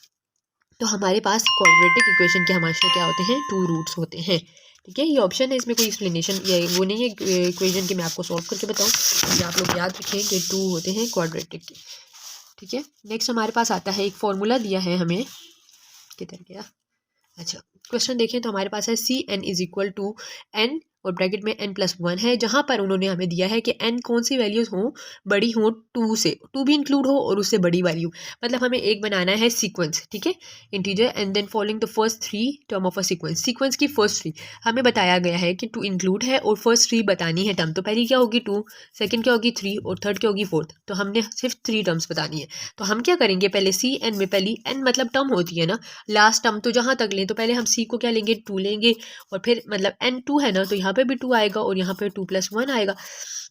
तो हमारे पास क्वाड्रेटिक इक्वेशन के हमेशा क्या होते हैं, 2 रूट्स होते हैं, ठीक है। ये ऑप्शन है, इसमें कोई एक्सप्लेनेशन या वो नहीं है इक्वेशन की मैं आपको सॉल्व करके बताऊँ, ये आप लोग याद रखें कि 2 होते हैं क्वाड्रेटिक के, ठीक है। नेक्स्ट हमारे पास आता है, एक फॉर्मूला दिया है हमें, किधर गया, अच्छा क्वेश्चन देखें तो हमारे पास है CN is equal to N और ब्रैकेट में N+1 है, जहाँ पर उन्होंने हमें दिया है कि N कौन सी वैल्यूज हों, बड़ी हों 2 से, 2 भी इंक्लूड हो और उससे बड़ी वैल्यू, मतलब हमें एक बनाना है सीक्वेंस, ठीक है, integer and then following the first 3 term of a sequence. Sequence की फर्स्ट 3 हमें बताया गया है कि 2 इंक्लूड है और फर्स्ट 3 बतानी है टर्म, तो पहली क्या होगी 2, सेकेंड क्या होगी 3 और थर्ड क्या होगी 4, तो हमने सिर्फ 3 टर्म्स बतानी है। तो हम क्या करेंगे, पहले CN में पहली N मतलब टर्म होती है ना, लास्ट टर्म तो जहाँ तक लें, तो पहले हम C को क्या लेंगे 2 लेंगे, और फिर मतलब N2 है ना, तो यहाँ पे भी 2 आएगा और यहाँ पे 2+1 आएगा,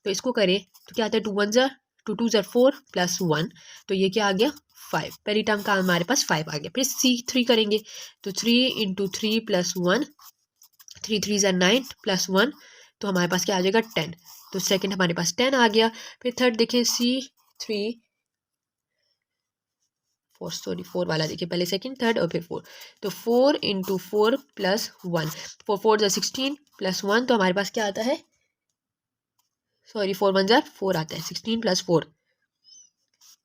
तो इसको करें तो क्या आता है, 2 1 ज़ा 2 2 ज़ा 4 +1, तो ये क्या आ गया 5, पहली टर्म का हमारे पास 5 आ गया। फिर C3 करेंगे तो 3 इंटू 3 +1, 3 3 ज़ा 9 +1, तो हमारे पास क्या आ जाएगा 10, तो सेकेंड हमारे पास 10 आ गया। फिर थर्ड देखें C3 4 वाला देखिए, पहले सेकंड थर्ड और फिर 4, तो 4 इंटू 4 +1, 4 4 ज़ा 16 +1, तो हमारे पास क्या आता है, सॉरी 4 1 ज़ा 4 आता है, 16 + 4,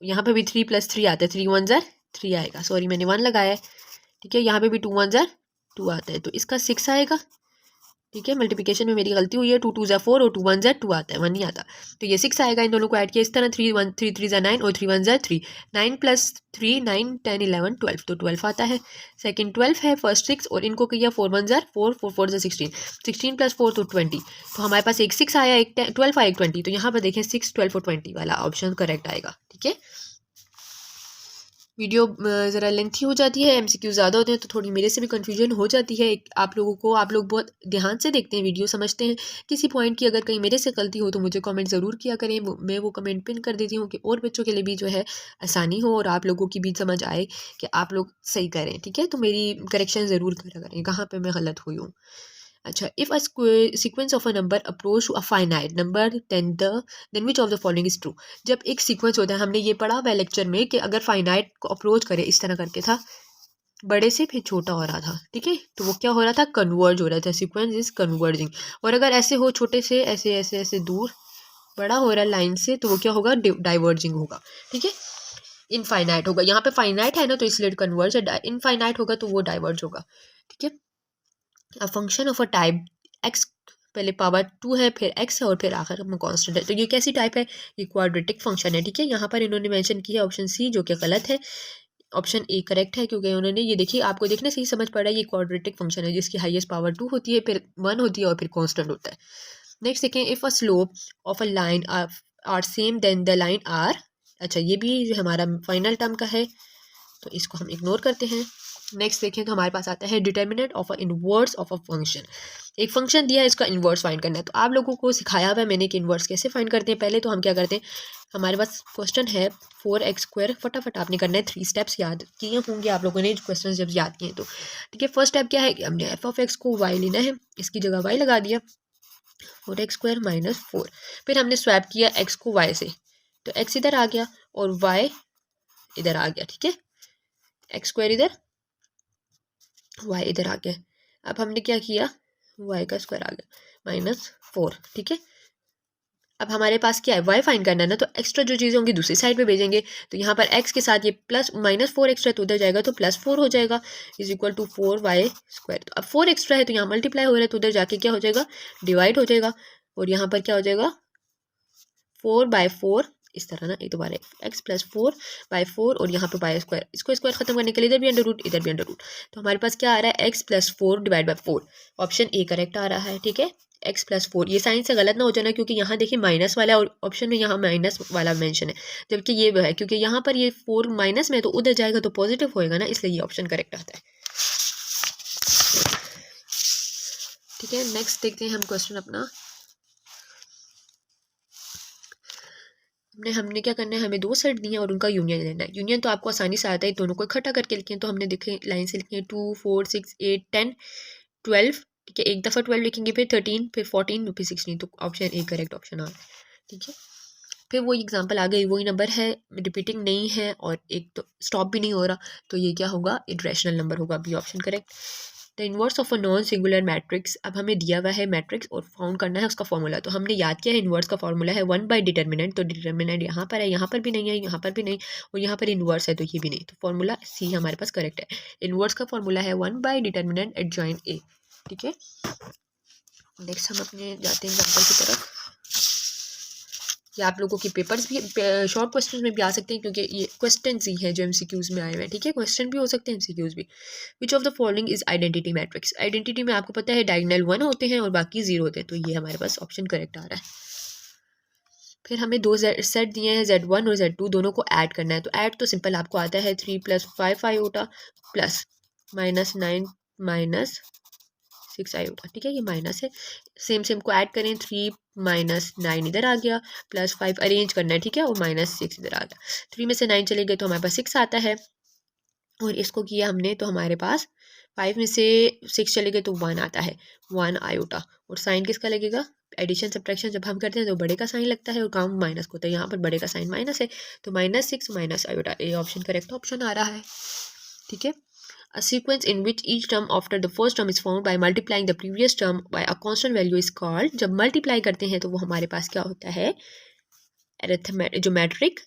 यहाँ पे भी 3 + 3 आता है, 3 1 ज़ा 3 आएगा, सॉरी मैंने 1 लगाया है, ठीक है। यहाँ पे भी 2 1 ज़ा 2 आता है, तो इसका 6 आएगा, ठीक है। मल्टीप्लिकेशन में मेरी गलती हुई है, 2 2 ज़ा 4 और 2 1 ज़ा 2 आता है, 1 नहीं आता, तो ये 6 आएगा। इन दोनों को ऐड किया इस तरह, 3 1 3 3 ज़ा 9 और 3 1 ज़ा 3, 9 + 3 9 10 11 12, तो 12 आता है, सेकंड 12 है, फर्स्ट 6 और इनको किया 4 1 ज़ा 4 4 4 ज़ा 16, 16 + 4 तो 20, तो हमारे पास एक 6 आया, एक 12 आया, एक 20, तो यहाँ पर देखें 6 12 और 20 वाला ऑप्शन करेक्ट आएगा, ठीक है। वीडियो ज़रा लेंथी हो जाती है, MCQ ज़्यादा होते हैं तो थोड़ी मेरे से भी कन्फ्यूजन हो जाती है आप लोगों को, आप लोग बहुत ध्यान से देखते हैं वीडियो, समझते हैं। किसी पॉइंट की अगर कहीं मेरे से गलती हो तो मुझे कमेंट ज़रूर किया करें, मैं वो कमेंट पिन कर देती हूँ कि और बच्चों के लिए भी जो है आसानी हो और आप लोगों की भी समझ आए कि आप लोग सही करें, ठीक है। तो मेरी करेक्शन ज़रूर करा करें कहाँ पर मैं गलत हुई हूँ। अच्छा, if a sequence of a number approach to a finite number then which of the following is true. जब एक सीक्वेंस होता है, हमने ये पढ़ा हुआ है लेक्चर में कि अगर फाइनाइट को अप्रोच करे, इस तरह करके था, बड़े से फिर छोटा हो रहा था, ठीक है, तो वो क्या हो रहा था, कन्वर्ज हो रहा था, सीक्वेंस इज कन्वर्जिंग। और अगर ऐसे हो, छोटे से ऐसे ऐसे ऐसे दूर बड़ा हो रहा है लाइन से, तो वो क्या होगा, डाइवर्जिंग होगा, ठीक है। इनफाइनाइट होगा, यहाँ पे फाइनाइट है ना तो इसलिए कन्वर्ज है, इनफाइनाइट होगा तो वो डाइवर्ज होगा, ठीक है। A function of a type x, पहले पावर 2 है, फिर x है और फिर आखिर में कांस्टेंट है। तो ये कैसी टाइप है? ये क्वाड्रेटिक फंक्शन है, ठीक है। यहाँ पर इन्होंने मेंशन किया ऑप्शन सी, जो कि गलत है। ऑप्शन ए करेक्ट है, क्योंकि उन्होंने ये देखिए, आपको देखने से ही समझ पड़ रहा है ये क्वाड्रेटिक फंक्शन है जिसकी हाईएस्ट पावर 2 होती है, फिर 1 होती है और फिर कांस्टेंट होता है। नेक्स्ट देखें, if a slope of a line are same then the line are, अच्छा ये भी हमारा फाइनल टर्म का है तो इसको हम इग्नोर करते हैं। नेक्स्ट देखें तो हमारे पास आता है determinant of a inverse of a function. एक फंक्शन दिया है, इसका इन्वर्स फाइंड करना है। तो आप लोगों को सिखाया हुआ है मैंने कि इन्वर्स कैसे फाइंड करते हैं। पहले तो हम क्या करते हैं, हमारे पास क्वेश्चन है 4x², फटाफट आपने करना है 3 स्टेप्स, याद किए होंगे आप लोगों ने क्वेश्चन जब याद किए तो, ठीक है। फर्स्ट स्टेप क्या है कि हमने f(x) को y लेना है, इसकी जगह y लगा दिया, 4x² - 4। फिर हमने स्वैप किया x को y से, तो x इधर आ गया और y इधर आ गया, ठीक है। x² इधर, y इधर आ गया। अब हमने क्या किया, y का स्क्वायर आ गया -4, ठीक है। अब हमारे पास क्या है, y फाइंड करना है ना, तो एक्स्ट्रा जो चीज़ें होंगी दूसरी साइड पे भेजेंगे। तो यहाँ पर x के साथ ये प्लस -4 एक्स्ट्रा तो उधर जाएगा तो +4 हो जाएगा, = 4y²। तो अब 4 एक्स्ट्रा है तो यहाँ मल्टीप्लाई हो रहा है तो उधर जाके क्या हो जाएगा, डिवाइड हो जाएगा। और यहाँ पर क्या हो जाएगा, 4/4, इस तरह ना, एक दोबारा x + 4/4 और यहाँ पे y², इसको स्क्वायर खत्म करने के लिए इधर भी अंडर रूट इधर भी अंडर रूट। तो हमारे पास क्या आ रहा है, x + 4 / 4। ऑप्शन ए करेक्ट आ रहा है, ठीक है। x + 4, ये साइन से गलत ना हो जाना, क्योंकि यहाँ देखिए माइनस वाला और ऑप्शन में यहाँ माइनस वाला मेंशन है, जबकि ये है क्योंकि यहाँ पर ये 4 माइनस में तो उधर जाएगा तो पॉजिटिव होएगा ना, इसलिए ये ऑप्शन करेक्ट आता है, ठीक है। नेक्स्ट देखते हैं हम क्वेश्चन अपना। हमने क्या करना है, हमें 2 सेट दिए हैं और उनका यूनियन लेना है। यूनियन तो आपको आसानी से आता है, दोनों को इकट्ठा करके लिखें। तो हमने देखें लाइन से लिखे 2 4 6 8 10 12, ठीक है। एक दफ़ा 12 लिखेंगे, फिर 13, फिर 14, फिर 16। तो ऑप्शन ए करेक्ट ऑप्शन आ रहा है, ठीक है। फिर वही एग्जांपल आ गई, वही नंबर है, रिपीटिंग नहीं है और एक तो स्टॉप भी नहीं हो रहा, तो ये क्या होगा, इरेशनल नंबर होगा, B option correct. The inverse of a non singular matrix, अब हमें दिया हुआ है मैट्रिक्स और फाउंड करना है उसका फॉर्मूला। तो हमने याद किया है इनवर्स का फॉर्मूला है 1/डिटर्मिनेंट। तो डिटर्मिनेंट यहाँ पर है, यहाँ पर भी नहीं है, यहाँ पर भी नहीं, और यहाँ पर इनवर्स है तो ये भी नहीं। तो फॉर्मूला सी हमारे पास करेक्ट है। इनवर्स का फॉर्मूला है 1/डिटर्मिनेंट एडजॉइंट ए, ठीक है। नेक्स्ट हम अपने जाते हैं एग्जाम्पल की तरफ। या आप लोगों के पेपर्स भी शॉर्ट क्वेश्चन में भी आ सकते हैं, क्योंकि ये क्वेश्चन ही है जो एमसीक्यूज में आए हुए हैं, ठीक है। क्वेश्चन भी हो सकते हैं, एमसीक्यूज भी। विच of the following is identity matrix, identity में आपको पता है डायगोनल 1 होते हैं और बाकी 0 होते हैं, तो ये हमारे पास ऑप्शन करेक्ट आ रहा है। फिर हमें 2 सेट दिए हैं, Z1 और Z2, दोनों को ऐड करना है। तो ऐड तो सिंपल आपको आता है, 3 + 5 आयोटा प्लस -9 - 6 आयोटा, ठीक है। ये माइनस है, सेम सेम को ऐड करें, 3 - 9 इधर आ गया, +5 अरेंज करना है, ठीक है, और -6 इधर आ गया। 3 में से 9 चले गए तो हमारे पास 6 आता है, और इसको किया हमने तो हमारे पास 5 में से 6 चले गए तो 1 आता है, 1 आयोटा। और साइन किसका लगेगा, एडिशन सब्ट्रैक्शन जब हम करते हैं तो बड़े का साइन लगता है और काउंट माइनस को, तो यहाँ पर बड़े का साइन माइनस है, तो -6 - iota, A option correct option आ रहा है, ठीक है। A sequence in which each term after the first term is found by multiplying the previous term by a constant value is called, जब मल्टीप्लाई करते हैं तो वो हमारे पास क्या होता है, ज्योमेट्रिक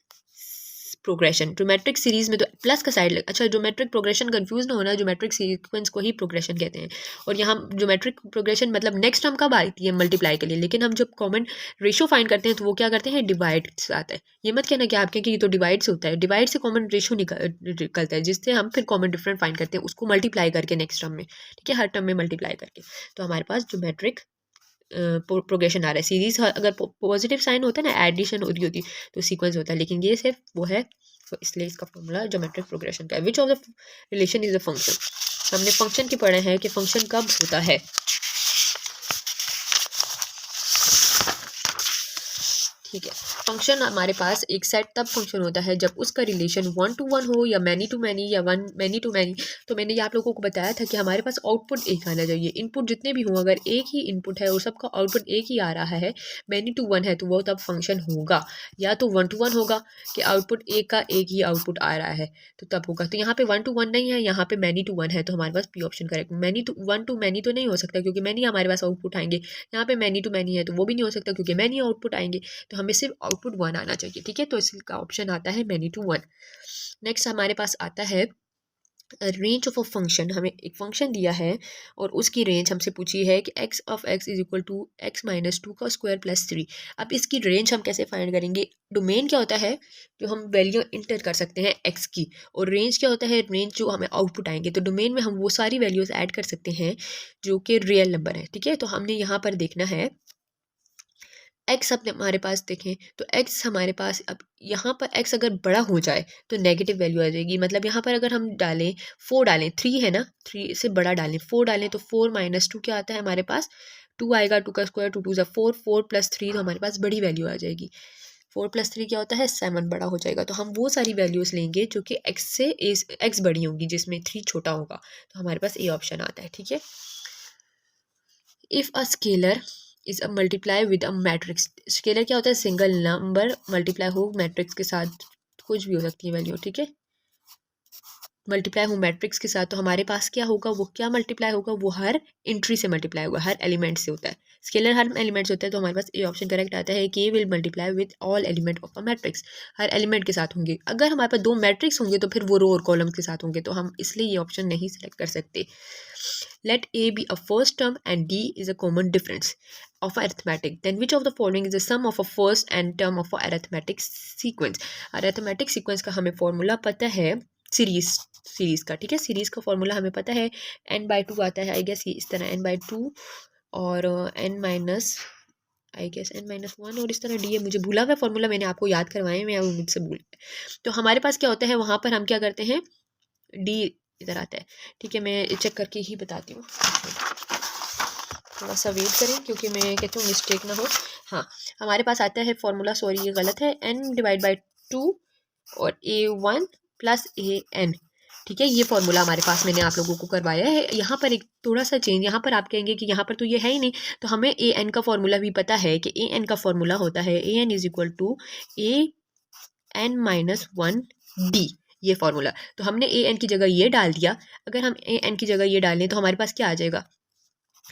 प्रोग्रेशन। ज्योमेट्रिक सीरीज में तो प्लस का साइड अच्छा, ज्योमेट्रिक प्रोग्रेशन कंफ्यूज ना होना, ज्योमेट्रिक सीक्वेंस को ही प्रोग्रेशन कहते हैं। और यहाँ ज्योमेट्रिक प्रोग्रेशन मतलब नेक्स्ट टर्म कब आती है, मल्टीप्लाई के लिए। लेकिन हम जब कॉमन रेशो फाइंड करते हैं तो वो क्या करते हैं, डिवाइड से आता है। ये मत कहना कि आपके कि ये तो डिवाइड से होता है, डिवाइड से कॉमन रेशो निकलता है, जिससे हम फिर कॉमन डिफरेंट फाइंड करते हैं, उसको मल्टीप्लाई करके नेक्स्ट टर्म में, ठीक है, हर टर्म में मल्टीप्लाई करके। तो हमारे पास ज्योमेट्रिक प्रोग्रेशन आ रहा है। सीरीज अगर पॉजिटिव साइन होता है ना, एडिशन हो रही होती तो सीक्वेंस होता है, लेकिन ये सिर्फ वो है, तो इसलिए इसका फॉर्मूला ज्योमेट्रिक प्रोग्रेशन का है। Which of the relation is the function, हमने फंक्शन की पढ़ा है कि फंक्शन कब होता है, ठीक है। फंक्शन हमारे पास एक सेट तब फंक्शन होता है जब उसका रिलेशन 1 to 1 हो या मैनी टू मैनी या मैनी टू मैनी। तो मैंने ये आप लोगों को बताया था कि हमारे पास आउटपुट एक आना चाहिए, इनपुट जितने भी हों अगर एक ही इनपुट है और सबका आउटपुट एक ही आ रहा है, मैनी टू 1 है, तो वो तब फंक्शन होगा। या तो 1 to 1 होगा कि आउटपुट एक का एक ही आउटपुट आ रहा है तो तब होगा। तो यहाँ पे 1 to 1 नहीं है, यहाँ पे मैनी टू 1 है, तो हमारे पास P option correct. Many to 1 to many तो नहीं हो सकता क्योंकि मैनी हमारे पास आउटपुट आएंगे, यहाँ पे मैनी टू मैनी है तो वो भी नहीं हो सकता क्योंकि मैनी आउटपुट आएंगे, तो हमें सिर्फ आउटपुट 1 आना चाहिए, ठीक है। तो इसका ऑप्शन आता है मैनी टू 1। नेक्स्ट हमारे पास आता है रेंज ऑफ अ फंक्शन, हमें एक फंक्शन दिया है और उसकी रेंज हमसे पूछी है कि x of x is equal to x minus two का स्क्वायर प्लस थ्री। अब इसकी रेंज हम कैसे फाइंड करेंगे? डोमेन क्या होता है? जो हम वैल्यू इंटर कर सकते हैं एक्स की, और रेंज क्या होता है? रेंज जो हमें आउटपुट आएंगे। तो डोमेन में हम वो सारी वैल्यूज ऐड कर सकते हैं जो कि रियल नंबर है। ठीक है, तो हमने यहाँ पर देखना है एक्स अपने हमारे पास देखें तो एक्स हमारे पास, अब यहाँ पर एक्स अगर बड़ा हो जाए तो नेगेटिव वैल्यू आ जाएगी। मतलब यहाँ पर अगर हम डालें फोर, डालें थ्री है ना, थ्री से बड़ा डालें, फोर डालें तो फोर माइनस टू क्या आता है हमारे पास? टू आएगा, टू का स्क्वायर, टू टू ज़ा फोर, फोर प्लस थ्री, तो हमारे पास बड़ी वैल्यू आ जाएगी। फोर प्लस थ्री क्या होता है? सेवन, बड़ा हो जाएगा। तो हम वो सारी वैल्यूज़ लेंगे जो कि एक्स से एक्स बड़ी होंगी, जिसमें थ्री छोटा होगा। तो हमारे पास ए ऑप्शन आता है। ठीक है, if a scalar is a multiply with a matrix, scalar क्या होता है? सिंगल नंबर मल्टीप्लाई हो मैट्रिक्स के साथ, कुछ भी हो सकती है वैल्यू। ठीक है, मल्टीप्लाई हो मैट्रिक्स के साथ, तो हमारे पास क्या होगा? वो क्या मल्टीप्लाई होगा? वो हर एंट्री से मल्टीप्लाई होगा, हर एलिमेंट से होता है। स्केलर हर एलिमेंट से होता है, तो हमारे पास ए ऑप्शन करेक्ट आता है कि will multiply with all element of a matrix. Her element के साथ होंगे। अगर हमारे पास दो मैट्रिक्स होंगे तो फिर वो रो और कॉलम के साथ होंगे, तो हम इसलिए ये ऑप्शन नहीं सेलेक्ट कर सकते। Let A be a first term and D is a common difference of arithmetic. Then which of the following is the sum of a first and term of a arithmetic sequence? Arithmetic sequence का हमें formula पता है series का। ठीक है, series का formula हमें पता है, n बाई टू आता है। आई गेस ये इस तरह n बाई टू और n minus, I guess n minus one, और इस तरह डी है। मुझे भूला हुआ फॉर्मूला, मैंने आपको याद करवाए, मैं मुझसे भूल। तो हमारे पास क्या होता है वहाँ पर? हम क्या करते हैं, डी इधर आता है। ठीक है, मैं चेक करके ही बताती हूँ, थोड़ा सा वेट करें क्योंकि मैं कहती हूँ मिस्टेक ना हो। हाँ, हमारे पास आता है फॉर्मूला, सॉरी ये गलत है, n डिवाइड बाई टू और a1 प्लस an। ठीक है, ये फॉर्मूला हमारे पास मैंने आप लोगों को करवाया है। यहाँ पर एक थोड़ा सा चेंज, यहाँ पर आप कहेंगे कि यहाँ पर तो ये है ही नहीं, तो हमें an का फॉर्मूला भी पता है कि an का फॉर्मूला होता है an is equal to an minus one d, ये फॉर्मूला। तो हमने an की जगह ये डाल दिया। अगर हम an की जगह ये डालें तो हमारे पास क्या आ जाएगा?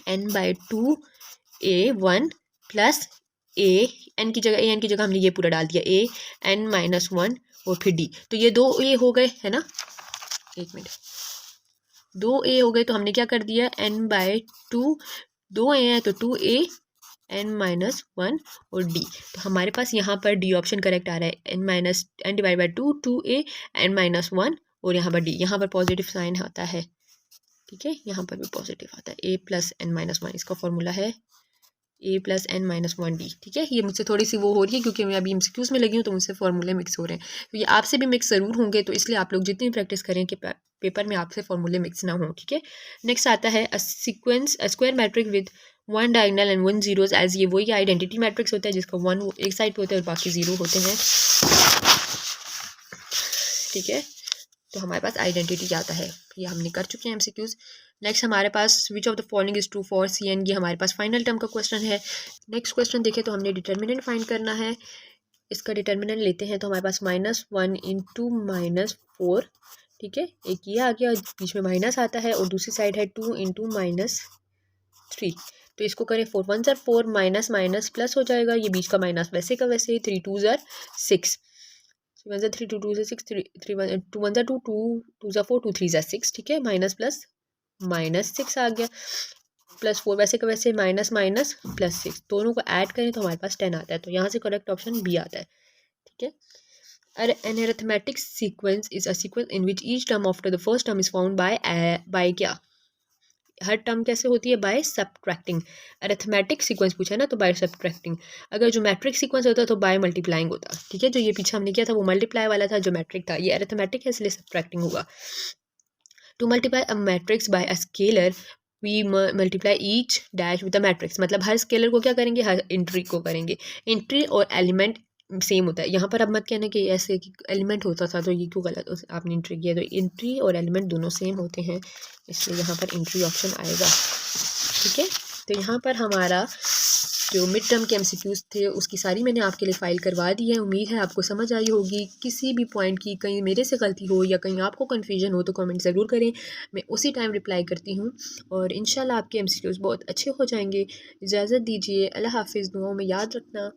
n by to a1 plus an की जगह हमने ये पूरा डाल दिया, an माइनस वन और फिर d। तो ये दो a हो गए है ना, एक मिनट, दो a हो गए, तो हमने क्या कर दिया, n बाई टू, दो a है तो two a n minus one और d। तो हमारे पास यहाँ पर d ऑप्शन करेक्ट आ रहा है, n divide by two, two a n minus one और यहाँ पर d। यहाँ पर पॉजिटिव साइन आता है। ठीक है, यहाँ पर भी पॉजिटिव आता है, a plus n minus one, इसका फॉर्मूला है a plus n minus one D. ठीक है, ये मुझसे थोड़ी सी वो हो रही है क्योंकि मैं अभी एमसीक्यूज़ में लगी हूँ, तो मुझसे फॉर्मूले मिक्स हो रहे हैं। तो ये आपसे भी मिक्स ज़रूर होंगे, तो इसलिए आप लोग जितनी प्रैक्टिस करें कि पेपर में आपसे फॉर्मूले मिक्स ना हो। ठीक है, नेक्स्ट आता है a square matrix with one diagonal and one zeros edge. ये वही आइडेंटिटी मैट्रिक्स होता है जिसका वन एक साइड पे होता है और बाकी जीरो होते हैं। ठीक है, तो हमारे पास आइडेंटिटी आता है, ये हमने कर चुके हैं एमसीक्यूज। नेक्स्ट हमारे पास which of the following is true for C N, ये हमारे पास फाइनल टर्म का क्वेश्चन है। नेक्स्ट क्वेश्चन देखें तो हमने डिटर्मिनेंट फाइंड करना है। इसका डिटर्मिनेंट लेते हैं तो हमारे पास minus one into minus four. ठीक है, एक ये आ गया, बीच में माइनस आता है, और दूसरी साइड है टू इंटू माइनस थ्री। तो इसको करें, फोर वन ज़र फोर, माइनस माइनस प्लस हो जाएगा, ये बीच का माइनस वैसे का वैसे, थ्री टू ज़र सिक्स, वन ज़ा थ्री, टू टू ज़ा six, three one, two one ज़ा टू, टू टू ज़ा फोर, टू थ्री ज़ा सिक्स। ठीक है, माइनस प्लस माइनस सिक्स आ गया, प्लस फोर वैसे का वैसे, माइनस माइनस प्लस सिक्स, दोनों को ऐड करें तो हमारे पास 10 आता है। तो यहाँ से करेक्ट ऑप्शन बी आता है। ठीक है, an arithmetic sequence is a sequence in which each term after the first term is found by क्या, हर टर्म कैसे होती है? By subtracting. अरिथमेटिक सीक्वेंस पूछा है ना, तो बाय सब्ट्रैक्टिंग। अगर जो मैट्रिक सीक्वेंस होता तो बाय मल्टीप्लाइंग होता। ठीक है, जो ये पीछे हमने किया था वो मल्टीप्लाई वाला था, जो मैट्रिक था, ये अरिथमेटिक है इसलिए सब्ट्रैक्टिंग होगा। To multiply a matrix by a scalar we multiply each dash with a matrix. मतलब हर स्केलर को क्या करेंगे? हर एंट्री को करेंगे। एंट्री और एलिमेंट सेम होता है। यहाँ पर अब मत कहना कि ऐसे कि एलिमेंट होता था तो ये क्यों गलत आपने एंट्री किया, तो एंट्री और एलिमेंट दोनों सेम होते हैं, इसलिए यहाँ पर एंट्री ऑप्शन आएगा। ठीक है, तो यहाँ पर हमारा जो मिड टर्म के एमसीक्यूज़ थे उसकी सारी मैंने आपके लिए फ़ाइल करवा दी है। उम्मीद है आपको समझ आई होगी। किसी भी पॉइंट की कहीं मेरे से गलती हो या कहीं आपको कन्फ्यूजन हो तो कमेंट ज़रूर करें, मैं उसी टाइम रिप्लाई करती हूँ और इंशाल्लाह आपके एमसीक्यूज़ बहुत अच्छे हो जाएंगे। इजाज़त दीजिए, अल्लाह हाफिज़, दुआओं में याद रखना।